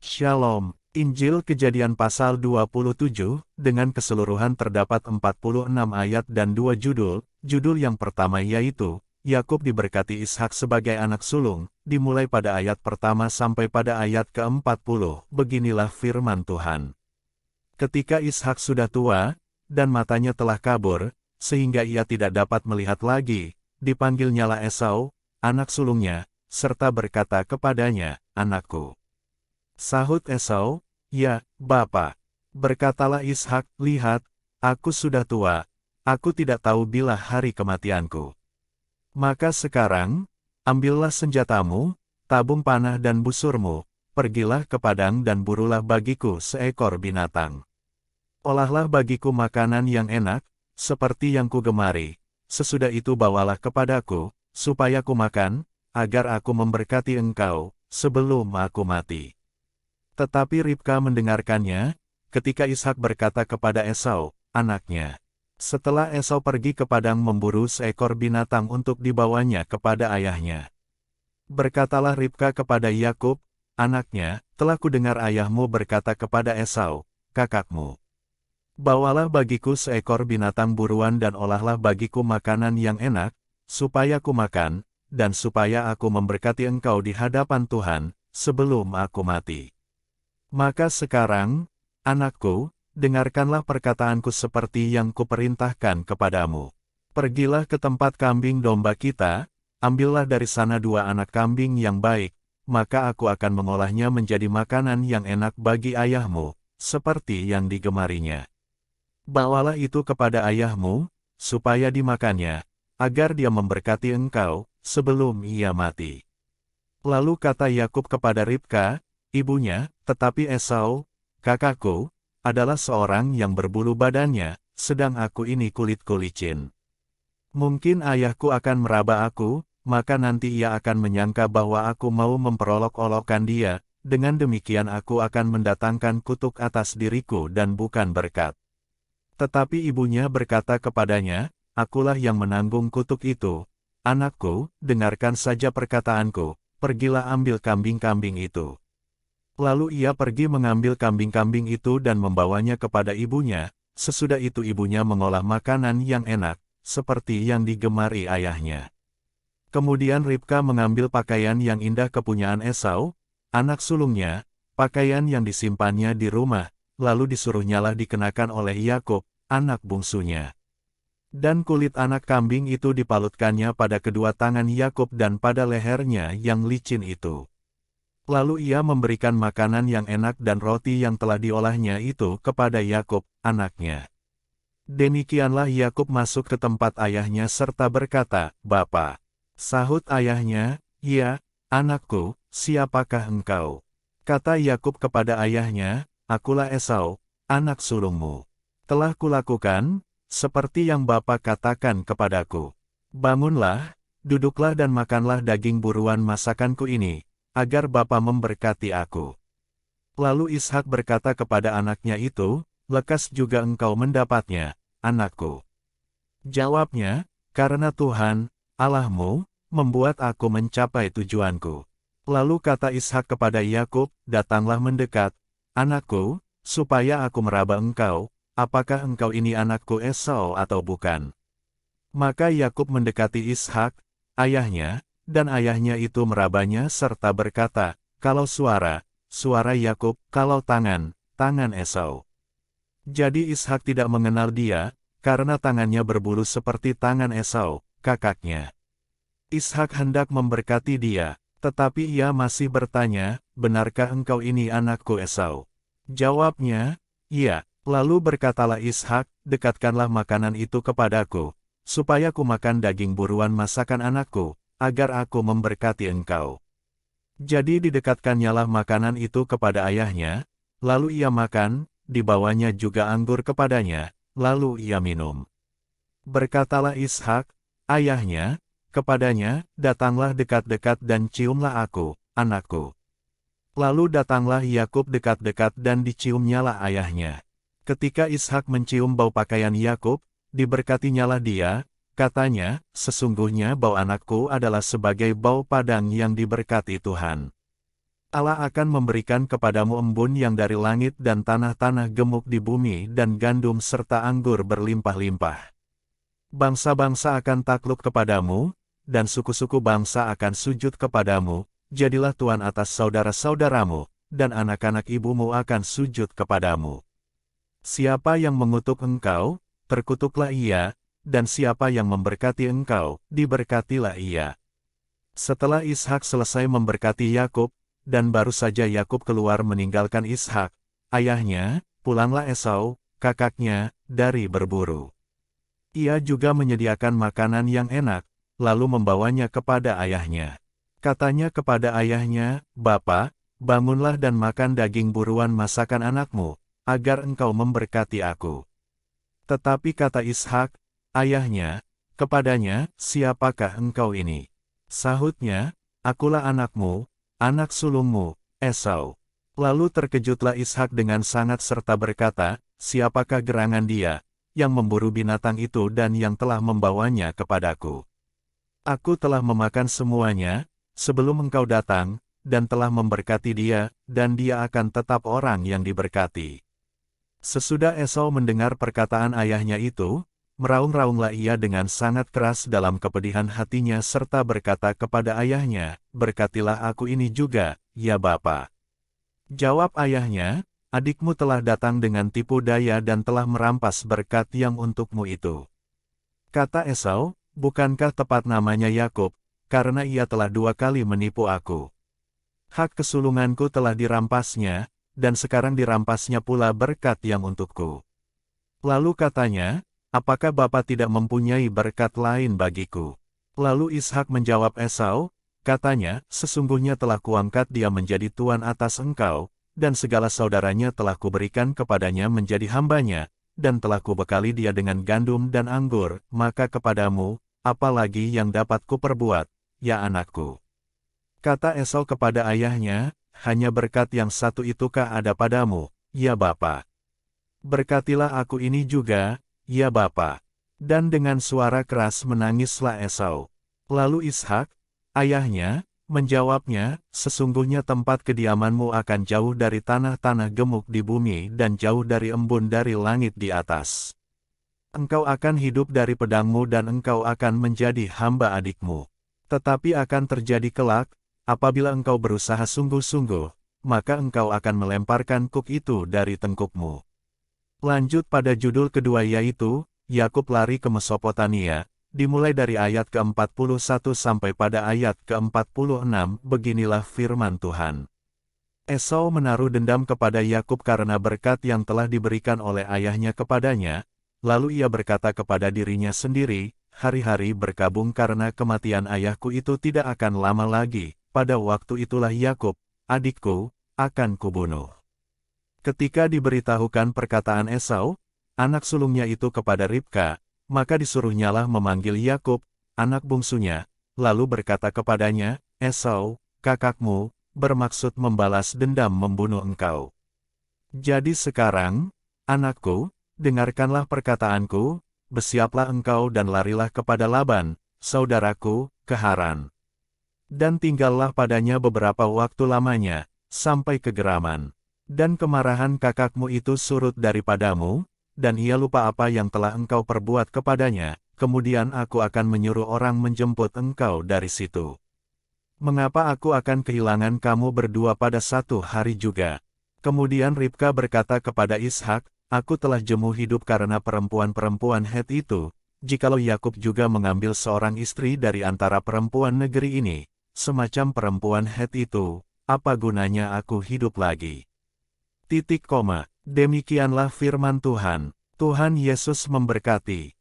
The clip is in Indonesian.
Shalom, Injil Kejadian pasal 27, dengan keseluruhan terdapat 46 ayat dan 2 judul. Judul yang pertama yaitu, Yakub diberkati Ishak sebagai anak sulung, dimulai pada ayat pertama sampai pada ayat ke-40. Beginilah firman Tuhan. Ketika Ishak sudah tua, dan matanya telah kabur, sehingga ia tidak dapat melihat lagi, dipanggilnyalah Esau, anak sulungnya, serta berkata kepadanya, "Anakku." Sahut Esau, "Ya, Bapa." Berkatalah Ishak, "Lihat, aku sudah tua, aku tidak tahu bila hari kematianku. Maka sekarang, ambillah senjatamu, tabung panah dan busurmu, pergilah ke padang dan burulah bagiku seekor binatang. Olahlah bagiku makanan yang enak, seperti yang kugemari, sesudah itu bawalah kepadaku, supaya ku makan, agar aku memberkati engkau, sebelum aku mati." Tetapi Ribka mendengarkannya, ketika Ishak berkata kepada Esau, anaknya. Setelah Esau pergi ke padang memburu seekor binatang untuk dibawanya kepada ayahnya. Berkatalah Ribka kepada Yakub, anaknya, "Telah kudengar ayahmu berkata kepada Esau, kakakmu, 'Bawalah bagiku seekor binatang buruan dan olahlah bagiku makanan yang enak, supaya ku makan, dan supaya aku memberkati engkau di hadapan Tuhan, sebelum aku mati.' Maka sekarang, anakku, dengarkanlah perkataanku seperti yang kuperintahkan kepadamu. Pergilah ke tempat kambing domba kita, ambillah dari sana 2 anak kambing yang baik, maka aku akan mengolahnya menjadi makanan yang enak bagi ayahmu, seperti yang digemarinya. Bawalah itu kepada ayahmu, supaya dimakannya, agar dia memberkati engkau, sebelum ia mati." Lalu kata Yakub kepada Ribka, ibunya, "Tetapi Esau, kakakku, adalah seorang yang berbulu badannya, sedang aku ini kulitku licin. Mungkin ayahku akan meraba aku, maka nanti ia akan menyangka bahwa aku mau memperolok-olokkan dia, dengan demikian aku akan mendatangkan kutuk atas diriku dan bukan berkat." Tetapi ibunya berkata kepadanya, "Akulah yang menanggung kutuk itu. Anakku, dengarkan saja perkataanku, pergilah ambil kambing-kambing itu." Lalu ia pergi mengambil kambing-kambing itu dan membawanya kepada ibunya, sesudah itu ibunya mengolah makanan yang enak, seperti yang digemari ayahnya. Kemudian Ribka mengambil pakaian yang indah kepunyaan Esau, anak sulungnya, pakaian yang disimpannya di rumah, lalu disuruhnyalah dikenakan oleh Yakub, anak bungsunya. Dan kulit anak kambing itu dipalutkannya pada kedua tangan Yakub dan pada lehernya yang licin itu. Lalu ia memberikan makanan yang enak dan roti yang telah diolahnya itu kepada Yakub, anaknya. Demikianlah Yakub masuk ke tempat ayahnya serta berkata, "Bapa." Sahut ayahnya, "Ya, anakku, siapakah engkau?" Kata Yakub kepada ayahnya, "Akulah Esau, anak sulungmu. Telah kulakukan, seperti yang Bapa katakan kepadaku. Bangunlah, duduklah dan makanlah daging buruan masakanku ini, agar Bapa memberkati aku." Lalu Ishak berkata kepada anaknya itu, "Lekas juga engkau mendapatnya, anakku." Jawabnya, "Karena Tuhan, Allahmu, membuat aku mencapai tujuanku." Lalu kata Ishak kepada Yakub, "Datanglah mendekat, anakku, supaya aku meraba engkau, apakah engkau ini anakku Esau atau bukan?" Maka Yakub mendekati Ishak, ayahnya, dan ayahnya itu merabanya serta berkata, "Kalau suara Yakub, kalau tangan Esau." Jadi Ishak tidak mengenal dia, karena tangannya berbulu seperti tangan Esau, kakaknya. Ishak hendak memberkati dia, tetapi ia masih bertanya, "Benarkah engkau ini anakku Esau?" Jawabnya, "Iya." Lalu berkatalah Ishak, "Dekatkanlah makanan itu kepadaku, supaya ku makan daging buruan masakan anakku, agar aku memberkati engkau." Jadi didekatkannyalah makanan itu kepada ayahnya, lalu ia makan, dibawanya juga anggur kepadanya, lalu ia minum. Berkatalah Ishak, ayahnya, kepadanya, "Datanglah dekat-dekat dan ciumlah aku, anakku." Lalu datanglah Yakub dekat-dekat dan diciumnyalah ayahnya. Ketika Ishak mencium bau pakaian Yakub, diberkatinyalah dia, katanya, "Sesungguhnya bau anakku adalah sebagai bau padang yang diberkati Tuhan." Allah akan memberikan kepadamu embun yang dari langit dan tanah-tanah gemuk di bumi dan gandum serta anggur berlimpah-limpah. Bangsa-bangsa akan takluk kepadamu, dan suku-suku bangsa akan sujud kepadamu, jadilah tuan atas saudara-saudaramu, dan anak-anak ibumu akan sujud kepadamu. Siapa yang mengutuk engkau, terkutuklah ia, dan siapa yang memberkati engkau, diberkatilah ia. Setelah Ishak selesai memberkati Yakub, dan baru saja Yakub keluar meninggalkan Ishak, ayahnya, pulanglah Esau, kakaknya, dari berburu. Ia juga menyediakan makanan yang enak, lalu membawanya kepada ayahnya. Katanya kepada ayahnya, "Bapa, bangunlah dan makan daging buruan masakan anakmu, agar engkau memberkati aku." Tetapi kata Ishak, ayahnya, kepadanya, "Siapakah engkau ini?" Sahutnya, "Akulah anakmu, anak sulungmu, Esau." Lalu terkejutlah Ishak dengan sangat serta berkata, "Siapakah gerangan dia, yang memburu binatang itu dan yang telah membawanya kepadaku? Aku telah memakan semuanya, sebelum engkau datang, dan telah memberkati dia, dan dia akan tetap orang yang diberkati." Sesudah Esau mendengar perkataan ayahnya itu, meraung-raunglah ia dengan sangat keras dalam kepedihan hatinya serta berkata kepada ayahnya, "Berkatilah aku ini juga, ya Bapa." Jawab ayahnya, "Adikmu telah datang dengan tipu daya dan telah merampas berkat yang untukmu itu." Kata Esau, "Bukankah tepat namanya Yakub, karena ia telah 2 kali menipu aku? Hak kesulunganku telah dirampasnya, dan sekarang dirampasnya pula berkat yang untukku." Lalu katanya, "Apakah Bapa tidak mempunyai berkat lain bagiku?" Lalu Ishak menjawab Esau, katanya, "Sesungguhnya telah kuangkat dia menjadi tuan atas engkau, dan segala saudaranya telah kuberikan kepadanya menjadi hambanya, dan telah kubekali dia dengan gandum dan anggur, maka kepadamu, apa lagi yang dapat kuperbuat, ya anakku?" Kata Esau kepada ayahnya, "Hanya berkat yang satu itukah ada padamu, ya Bapa? Berkatilah aku ini juga, ya Bapa." Dan dengan suara keras menangislah Esau. Lalu Ishak, ayahnya, menjawabnya, "Sesungguhnya tempat kediamanmu akan jauh dari tanah-tanah gemuk di bumi dan jauh dari embun dari langit di atas. Engkau akan hidup dari pedangmu dan engkau akan menjadi hamba adikmu. Tetapi akan terjadi kelak, apabila engkau berusaha sungguh-sungguh, maka engkau akan melemparkan kuk itu dari tengkukmu." Lanjut pada judul kedua yaitu, Yakub lari ke Mesopotamia, dimulai dari ayat ke-41 sampai pada ayat ke-46, beginilah firman Tuhan. Esau menaruh dendam kepada Yakub karena berkat yang telah diberikan oleh ayahnya kepadanya, lalu ia berkata kepada dirinya sendiri, "Hari-hari berkabung karena kematian ayahku itu tidak akan lama lagi, pada waktu itulah Yakub, adikku, akan kubunuh." Ketika diberitahukan perkataan Esau, anak sulungnya itu kepada Ribka, maka disuruhnyalah memanggil Yakub, anak bungsunya, lalu berkata kepadanya, "Esau, kakakmu, bermaksud membalas dendam membunuh engkau. Jadi sekarang, anakku, dengarkanlah perkataanku, bersiaplah engkau dan larilah kepada Laban, saudaraku, ke Haran. Dan tinggallah padanya beberapa waktu lamanya, sampai kegeraman. Dan kemarahan kakakmu itu surut daripadamu, dan ia lupa apa yang telah engkau perbuat kepadanya, kemudian aku akan menyuruh orang menjemput engkau dari situ. Mengapa aku akan kehilangan kamu berdua pada satu hari juga?" Kemudian Ribka berkata kepada Ishak, "Aku telah jemu hidup karena perempuan-perempuan Het itu, jikalau Yakub juga mengambil seorang istri dari antara perempuan negeri ini, semacam perempuan Het itu, apa gunanya aku hidup lagi?" Demikianlah firman Tuhan. Tuhan Yesus memberkati.